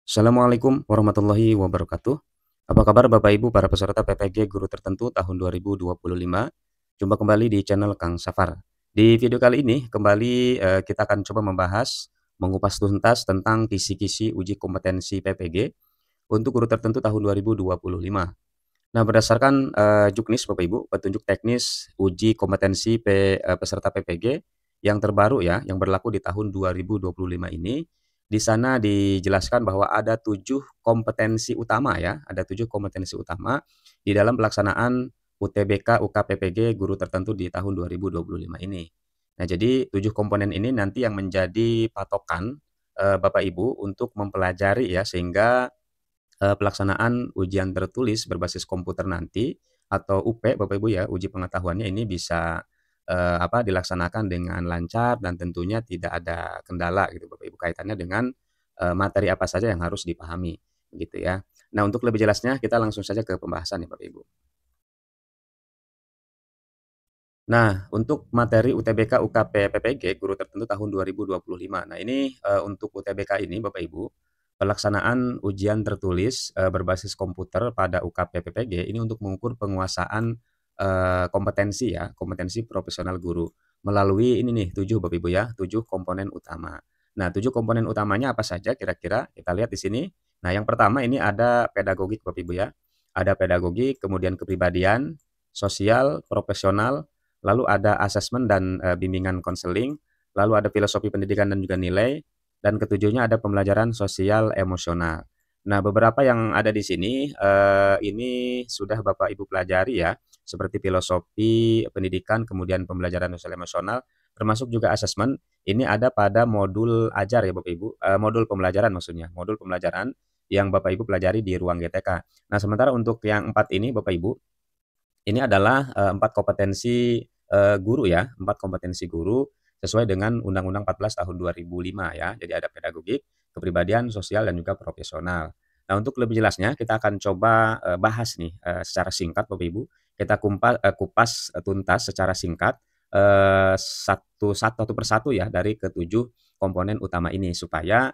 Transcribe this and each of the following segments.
Assalamualaikum warahmatullahi wabarakatuh. Apa kabar Bapak Ibu para peserta PPG Guru Tertentu tahun 2025? Jumpa kembali di channel Kang Safar. Di video kali ini kembali kita akan coba membahas mengupas tuntas tentang kisi-kisi uji kompetensi PPG untuk guru tertentu tahun 2025. Nah, berdasarkan Juknis Bapak Ibu, petunjuk teknis uji kompetensi peserta PPG yang terbaru ya, yang berlaku di tahun 2025 ini, di sana dijelaskan bahwa ada 7 kompetensi utama ya, ada 7 kompetensi utama di dalam pelaksanaan UTBK UKPPG guru tertentu di tahun 2025 ini. Nah, jadi 7 komponen ini nanti yang menjadi patokan Bapak Ibu untuk mempelajari ya, sehingga pelaksanaan ujian tertulis berbasis komputer nanti atau UP Bapak Ibu ya, uji pengetahuannya ini bisa, dilaksanakan dengan lancar dan tentunya tidak ada kendala gitu Bapak Ibu, kaitannya dengan, materi apa saja yang harus dipahami, gitu ya. Nah, untuk lebih jelasnya kita langsung saja ke pembahasan ya Bapak Ibu. Nah, untuk materi UTBK UKP PPG guru tertentu tahun 2025. Nah, ini, untuk UTBK ini Bapak Ibu, pelaksanaan ujian tertulis, berbasis komputer pada UKP PPG ini untuk mengukur penguasaan, kompetensi ya, kompetensi profesional guru. Melalui ini nih 7 Bapak Ibu ya, 7 komponen utama. Nah, 7 komponen utamanya apa saja kira-kira? Kita lihat di sini. Nah, yang pertama ini ada pedagogik Bapak Ibu ya. Ada pedagogik, kemudian kepribadian, sosial, profesional, lalu ada asesmen dan, bimbingan konseling, lalu ada filosofi pendidikan dan juga nilai, dan ketujuhnya ada pembelajaran sosial emosional. Nah, beberapa yang ada di sini, ini sudah Bapak Ibu pelajari ya, seperti filosofi pendidikan, kemudian pembelajaran sosial emosional, termasuk juga asesmen, ini ada pada modul ajar ya Bapak Ibu, modul pembelajaran maksudnya, modul pembelajaran yang Bapak Ibu pelajari di ruang GTK. Nah, sementara untuk yang 4 ini Bapak Ibu, ini adalah, 4 kompetensi, guru ya, 4 kompetensi guru sesuai dengan Undang-Undang 14 tahun 2005 ya. Jadi ada pedagogik, kepribadian, sosial, dan juga profesional. Nah, untuk lebih jelasnya kita akan coba, bahas nih, secara singkat Bapak Ibu. Kita kupas, tuntas secara singkat, satu persatu ya dari ketujuh komponen utama ini supaya,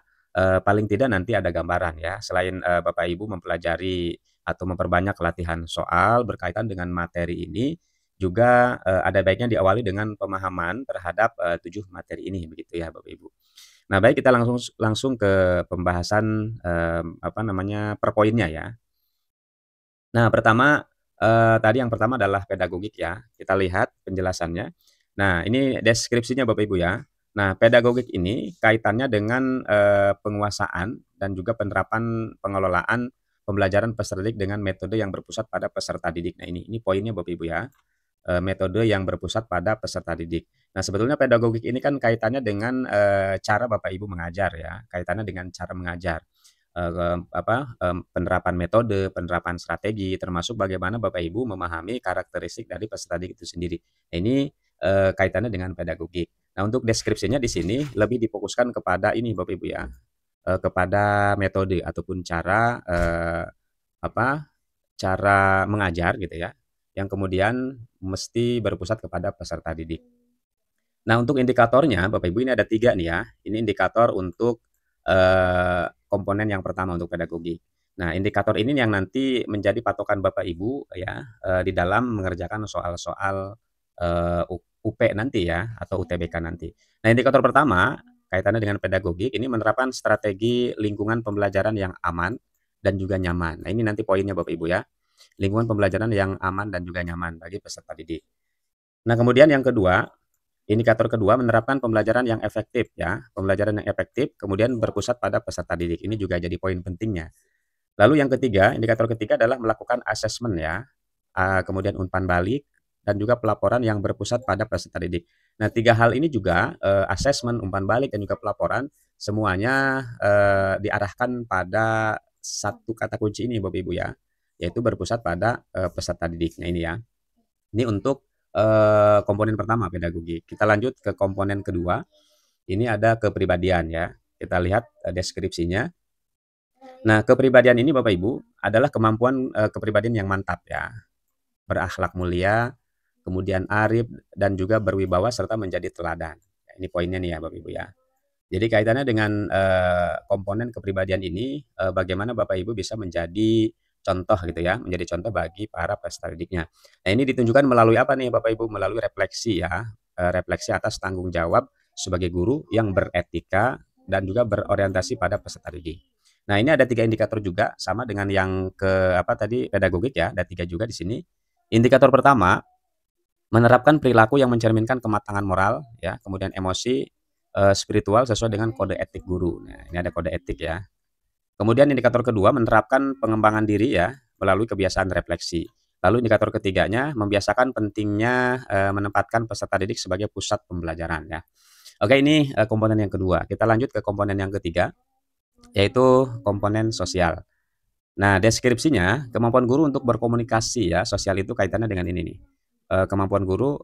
paling tidak nanti ada gambaran ya. Selain, Bapak Ibu mempelajari atau memperbanyak latihan soal berkaitan dengan materi ini, juga, ada baiknya diawali dengan pemahaman terhadap, 7 materi ini begitu ya Bapak Ibu. Nah, baik, kita langsung langsung ke pembahasan, per poinnya ya. Nah, pertama, tadi yang pertama adalah pedagogik ya, kita lihat penjelasannya. Nah, ini deskripsinya Bapak Ibu ya. Nah, pedagogik ini kaitannya dengan, penguasaan dan juga penerapan pengelolaan pembelajaran peserta didik dengan metode yang berpusat pada peserta didik. Nah, ini poinnya Bapak Ibu ya, metode yang berpusat pada peserta didik. Nah, sebetulnya pedagogik ini kan kaitannya dengan, cara Bapak Ibu mengajar ya, kaitannya dengan cara mengajar. Penerapan metode, penerapan strategi, termasuk bagaimana Bapak Ibu memahami karakteristik dari peserta didik itu sendiri. Nah, ini, kaitannya dengan pedagogik. Nah, untuk deskripsinya di sini lebih difokuskan kepada ini Bapak Ibu ya, kepada metode ataupun cara, apa, cara mengajar gitu ya, yang kemudian mesti berpusat kepada peserta didik. Nah, untuk indikatornya Bapak Ibu ini ada 3 nih ya. Ini indikator untuk, komponen yang pertama untuk pedagogik. Nah, indikator ini yang nanti menjadi patokan Bapak Ibu ya, di dalam mengerjakan soal-soal, UP nanti ya atau UTBK nanti. Nah, indikator pertama kaitannya dengan pedagogik ini menerapkan strategi lingkungan pembelajaran yang aman dan juga nyaman. Nah, ini nanti poinnya Bapak Ibu ya, lingkungan pembelajaran yang aman dan juga nyaman bagi peserta didik. Nah, kemudian yang kedua, indikator kedua menerapkan pembelajaran yang efektif ya, pembelajaran yang efektif kemudian berpusat pada peserta didik. Ini juga jadi poin pentingnya. Lalu yang ketiga, indikator ketiga adalah melakukan asesmen ya, kemudian umpan balik dan juga pelaporan yang berpusat pada peserta didik. Nah, 3 hal ini juga, asesmen, umpan balik dan juga pelaporan semuanya, diarahkan pada satu kata kunci ini Bapak Ibu ya, yaitu berpusat pada, peserta didik. Nah, ini ya. Ini untuk, komponen pertama pedagogik. Kita lanjut ke komponen kedua, ini ada kepribadian ya. Kita lihat, deskripsinya. Nah, kepribadian ini Bapak Ibu adalah kemampuan, kepribadian yang mantap ya, berakhlak mulia, kemudian arif dan juga berwibawa serta menjadi teladan. Ini poinnya nih ya Bapak Ibu ya. Jadi kaitannya dengan, komponen kepribadian ini, bagaimana Bapak Ibu bisa menjadi contoh gitu ya, menjadi contoh bagi para peserta didiknya. Nah ini ditunjukkan melalui apa nih Bapak Ibu? Melalui refleksi ya, refleksi atas tanggung jawab sebagai guru yang beretika dan juga berorientasi pada peserta didik. Nah ini ada 3 indikator juga sama dengan yang ke apa tadi, pedagogik ya, ada 3 juga di sini. Indikator pertama, menerapkan perilaku yang mencerminkan kematangan moral ya, kemudian emosi, spiritual sesuai dengan kode etik guru. Nah, ini ada kode etik ya. Kemudian indikator kedua, menerapkan pengembangan diri ya, melalui kebiasaan refleksi. Lalu indikator ketiganya, membiasakan pentingnya, menempatkan peserta didik sebagai pusat pembelajaran ya. Oke ini, komponen yang kedua. Kita lanjut ke komponen yang ketiga, yaitu komponen sosial. Nah, deskripsinya kemampuan guru untuk berkomunikasi ya, sosial itu kaitannya dengan ini nih, kemampuan guru,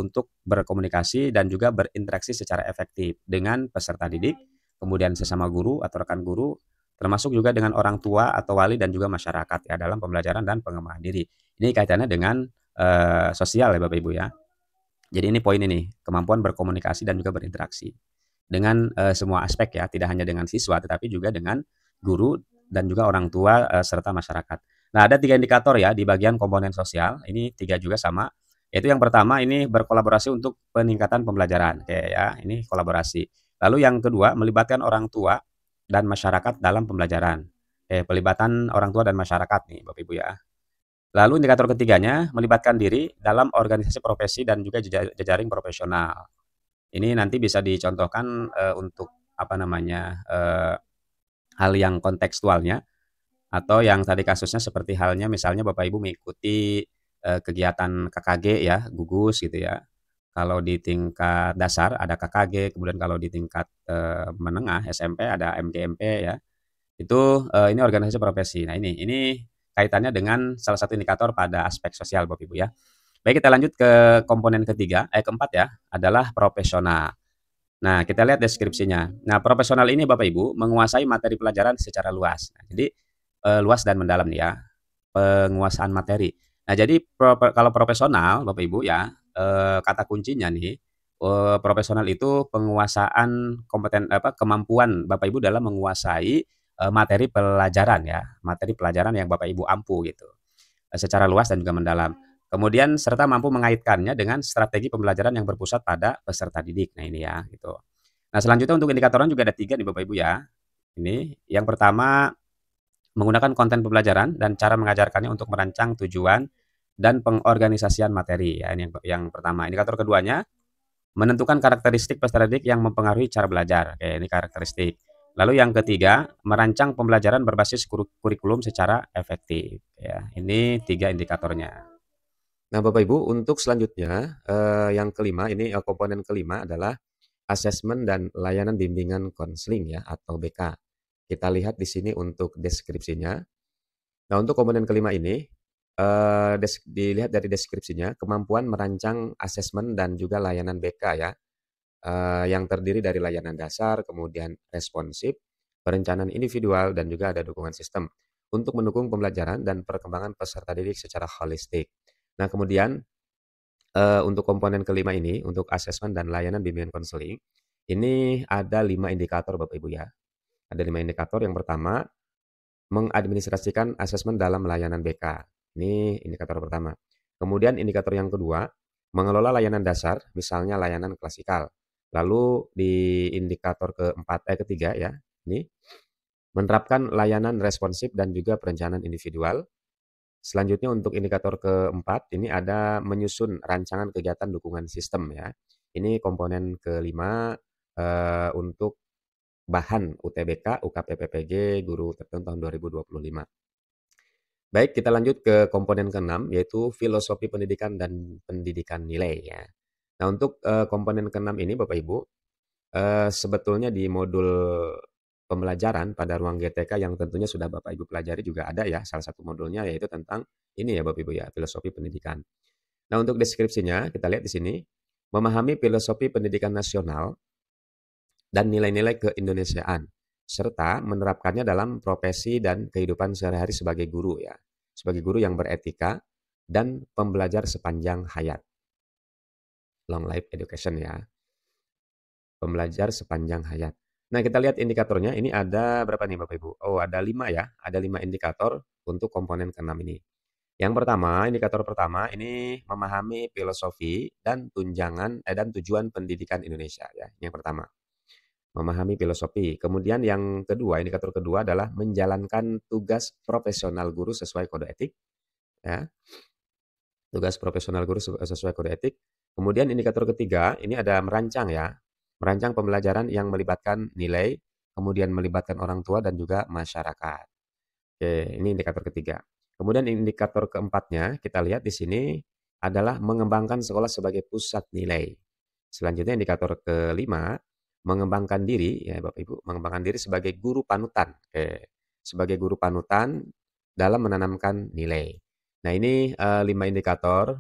untuk berkomunikasi dan juga berinteraksi secara efektif dengan peserta didik, kemudian sesama guru atau rekan guru, termasuk juga dengan orang tua atau wali dan juga masyarakat ya, dalam pembelajaran dan pengembangan diri. Ini kaitannya dengan, sosial ya Bapak Ibu ya. Jadi ini poin ini, kemampuan berkomunikasi dan juga berinteraksi dengan, semua aspek ya, tidak hanya dengan siswa tetapi juga dengan guru dan juga orang tua, serta masyarakat. Nah, ada 3 indikator ya di bagian komponen sosial, ini 3 juga sama, yaitu yang pertama ini berkolaborasi untuk peningkatan pembelajaran, oke ya, ini kolaborasi. Lalu yang kedua, melibatkan orang tua dan masyarakat dalam pembelajaran. Pelibatan orang tua dan masyarakat nih Bapak Ibu ya. Lalu indikator ketiganya, melibatkan diri dalam organisasi profesi dan juga jejaring profesional. Ini nanti bisa dicontohkan, untuk apa namanya, hal yang kontekstualnya atau yang tadi kasusnya seperti halnya misalnya Bapak Ibu mengikuti, kegiatan KKG ya, gugus gitu ya. Kalau di tingkat dasar ada KKG, kemudian kalau di tingkat, menengah SMP ada MGMP ya. Itu, ini organisasi profesi. Nah ini kaitannya dengan salah satu indikator pada aspek sosial Bapak Ibu ya. Baik kita lanjut ke komponen keempat ya, adalah profesional. Nah, kita lihat deskripsinya. Nah, profesional ini Bapak Ibu menguasai materi pelajaran secara luas. Nah, jadi, luas dan mendalam nih ya, penguasaan materi. Nah, jadi kalau profesional Bapak Ibu ya, kata kuncinya nih, profesional itu penguasaan kemampuan Bapak Ibu dalam menguasai, materi pelajaran ya, materi pelajaran yang Bapak Ibu ampu gitu, secara luas dan juga mendalam. Kemudian serta mampu mengaitkannya dengan strategi pembelajaran yang berpusat pada peserta didik. Nah, ini ya, gitu. Nah, selanjutnya untuk indikatornya juga ada 3 nih Bapak Ibu ya. Ini, yang pertama menggunakan konten pembelajaran dan cara mengajarkannya untuk merancang tujuan dan pengorganisasian materi ya, ini yang pertama. Indikator keduanya, menentukan karakteristik peserta didik yang mempengaruhi cara belajar. Oke, ini karakteristik. Lalu yang ketiga, merancang pembelajaran berbasis kurikulum secara efektif ya. Ini 3 indikatornya. Nah, Bapak Ibu, untuk selanjutnya, yang kelima ini, komponen kelima adalah asesmen dan layanan bimbingan konseling ya atau BK. Kita lihat di sini untuk deskripsinya. Nah, untuk komponen kelima ini, dilihat dari deskripsinya, kemampuan merancang asesmen dan juga layanan BK ya, yang terdiri dari layanan dasar, kemudian responsif, perencanaan individual, dan juga ada dukungan sistem untuk mendukung pembelajaran dan perkembangan peserta didik secara holistik. Nah, kemudian untuk komponen kelima ini, untuk asesmen dan layanan bimbingan konseling, ini ada 5 indikator Bapak Ibu ya. Ada 5 indikator. Yang pertama, mengadministrasikan asesmen dalam layanan BK. Ini indikator pertama. Kemudian indikator yang kedua, mengelola layanan dasar, misalnya layanan klasikal. Lalu di indikator ketiga ya, ini menerapkan layanan responsif dan juga perencanaan individual. Selanjutnya untuk indikator keempat, ini ada menyusun rancangan kegiatan dukungan sistem ya. Ini komponen kelima, untuk bahan UTBK, UKPPPG, Guru Tertentu tahun 2025. Baik, kita lanjut ke komponen keenam, yaitu filosofi pendidikan dan pendidikan nilai ya. Nah untuk, komponen keenam ini Bapak Ibu, sebetulnya di modul pembelajaran pada ruang GTK yang tentunya sudah Bapak Ibu pelajari juga ada ya, salah satu modulnya yaitu tentang ini ya Bapak Ibu ya, filosofi pendidikan. Nah untuk deskripsinya kita lihat di sini, memahami filosofi pendidikan nasional dan nilai-nilai keindonesiaan, serta menerapkannya dalam profesi dan kehidupan sehari-hari sebagai guru ya, sebagai guru yang beretika dan pembelajar sepanjang hayat. Long life education ya. pembelajar sepanjang hayat. Nah, kita lihat indikatornya, ini ada berapa nih Bapak Ibu? Oh, ada 5 ya, ada 5 indikator untuk komponen keenam ini. Yang pertama, indikator pertama ini memahami filosofi dan dan tujuan pendidikan Indonesia ya, yang pertama. Memahami filosofi. Kemudian yang kedua, indikator kedua adalah menjalankan tugas profesional guru sesuai kode etik ya. Tugas profesional guru sesuai kode etik. Kemudian indikator ketiga, ini ada merancang ya. Merancang pembelajaran yang melibatkan nilai, kemudian melibatkan orang tua dan juga masyarakat. Oke, ini indikator ketiga. Kemudian indikator keempatnya, kita lihat di sini adalah mengembangkan sekolah sebagai pusat nilai. Selanjutnya indikator kelima, mengembangkan diri, ya Bapak Ibu, mengembangkan diri sebagai guru panutan. Oke, sebagai guru panutan dalam menanamkan nilai. Nah ini 5 indikator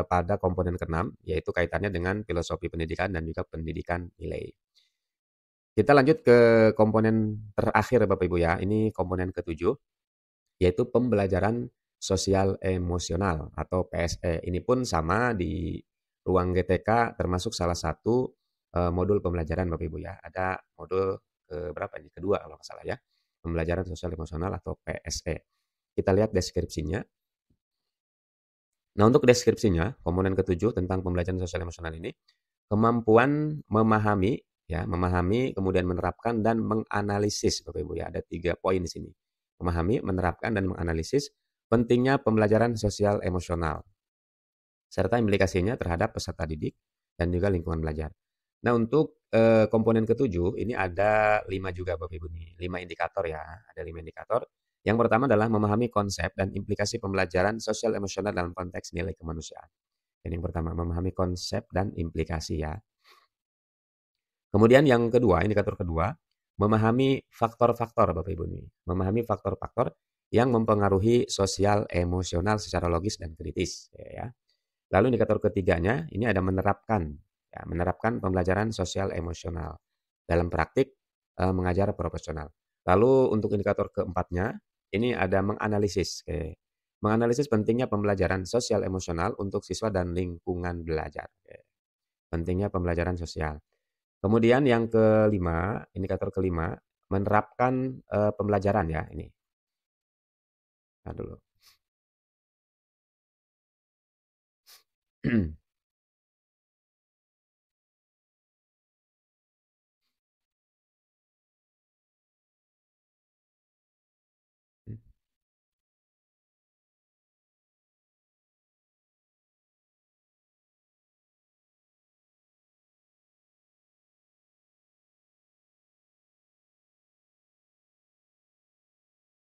pada komponen keenam, yaitu kaitannya dengan filosofi pendidikan dan juga pendidikan nilai. Kita lanjut ke komponen terakhir Bapak Ibu ya, ini komponen ketujuh, yaitu pembelajaran sosial emosional atau PSE. Ini pun sama di ruang GTK termasuk salah satu modul pembelajaran Bapak Ibu ya. Ada modul berapa ini? Kedua kalau nggak salah ya. Pembelajaran sosial emosional atau PSE. Kita lihat deskripsinya. Nah, untuk deskripsinya, komponen ketujuh tentang pembelajaran sosial emosional ini, kemampuan memahami, ya, memahami, kemudian menerapkan dan menganalisis, Bapak Ibu ya. Ada 3 poin di sini. Memahami, menerapkan, dan menganalisis pentingnya pembelajaran sosial emosional, serta implikasinya terhadap peserta didik dan juga lingkungan belajar. Nah, untuk komponen ketujuh, ini ada 5 juga Bapak Ibu nih, 5 indikator ya, ada 5 indikator. Yang pertama adalah memahami konsep dan implikasi pembelajaran sosial emosional dalam konteks nilai kemanusiaan. Ini yang pertama, memahami konsep dan implikasi ya. Kemudian yang kedua, indikator kedua, memahami faktor-faktor Bapak Ibu nih. Memahami faktor-faktor yang mempengaruhi sosial emosional secara logis dan kritis ya. Lalu indikator ketiganya ini ada menerapkan ya, menerapkan pembelajaran sosial emosional dalam praktik mengajar profesional. Lalu untuk indikator keempatnya ini ada menganalisis. Oke. Menganalisis pentingnya pembelajaran sosial emosional untuk siswa dan lingkungan belajar. Oke. Pentingnya pembelajaran sosial. Kemudian yang kelima, indikator kelima, menerapkan pembelajaran ya ini. Nah, dulu.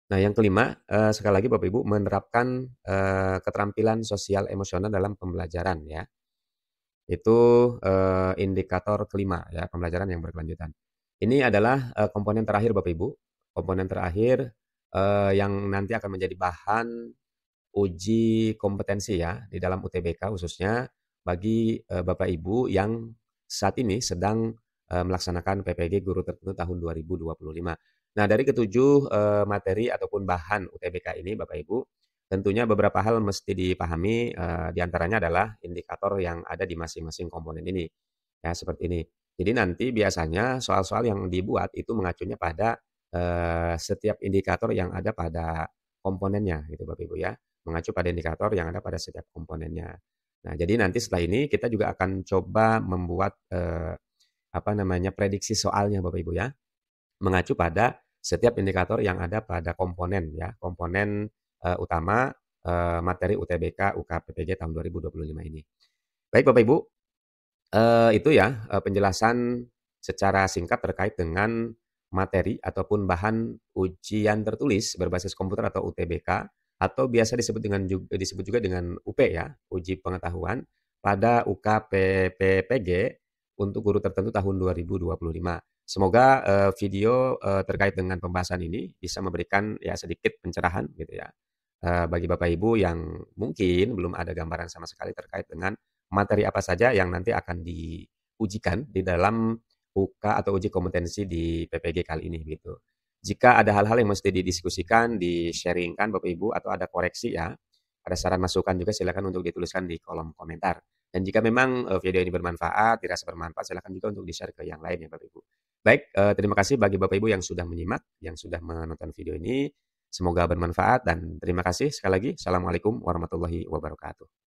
Nah, yang kelima, sekali lagi Bapak Ibu menerapkan keterampilan sosial emosional dalam pembelajaran ya. Itu indikator kelima ya, pembelajaran yang berkelanjutan. Ini adalah komponen terakhir Bapak Ibu, komponen terakhir yang nanti akan menjadi bahan uji kompetensi ya di dalam UTBK khususnya bagi Bapak Ibu yang saat ini sedang melaksanakan PPG Guru Tertentu tahun 2025. Nah, dari ketujuh materi ataupun bahan UTBK ini Bapak Ibu, tentunya beberapa hal mesti dipahami, di antaranya adalah indikator yang ada di masing-masing komponen ini. Ya, seperti ini. Jadi nanti biasanya soal-soal yang dibuat itu mengacunya pada setiap indikator yang ada pada komponennya gitu Bapak Ibu ya, mengacu pada indikator yang ada pada setiap komponennya. Nah, jadi nanti setelah ini kita juga akan coba membuat apa namanya, prediksi soalnya Bapak Ibu ya, mengacu pada setiap indikator yang ada pada komponen ya, komponen utama materi UTBK UKPPG tahun 2025 ini. Baik Bapak Ibu, itu ya penjelasan secara singkat terkait dengan materi ataupun bahan ujian tertulis berbasis komputer atau UTBK atau biasa disebut juga dengan UP ya, uji pengetahuan pada UKPPG untuk guru tertentu tahun 2025. Semoga video terkait dengan pembahasan ini bisa memberikan ya sedikit pencerahan gitu ya bagi Bapak Ibu yang mungkin belum ada gambaran sama sekali terkait dengan materi apa saja yang nanti akan diujikan di dalam UK atau uji kompetensi di PPG kali ini gitu. Jika ada hal-hal yang mesti didiskusikan, di-sharingkan Bapak Ibu atau ada koreksi ya, ada saran masukan juga silakan untuk dituliskan di kolom komentar. Dan jika memang, video ini bermanfaat, dirasa bermanfaat, silakan juga untuk di-share ke yang lain ya Bapak Ibu. Baik, terima kasih bagi Bapak Ibu yang sudah menyimak, yang sudah menonton video ini. Semoga bermanfaat dan terima kasih sekali lagi. Assalamualaikum warahmatullahi wabarakatuh.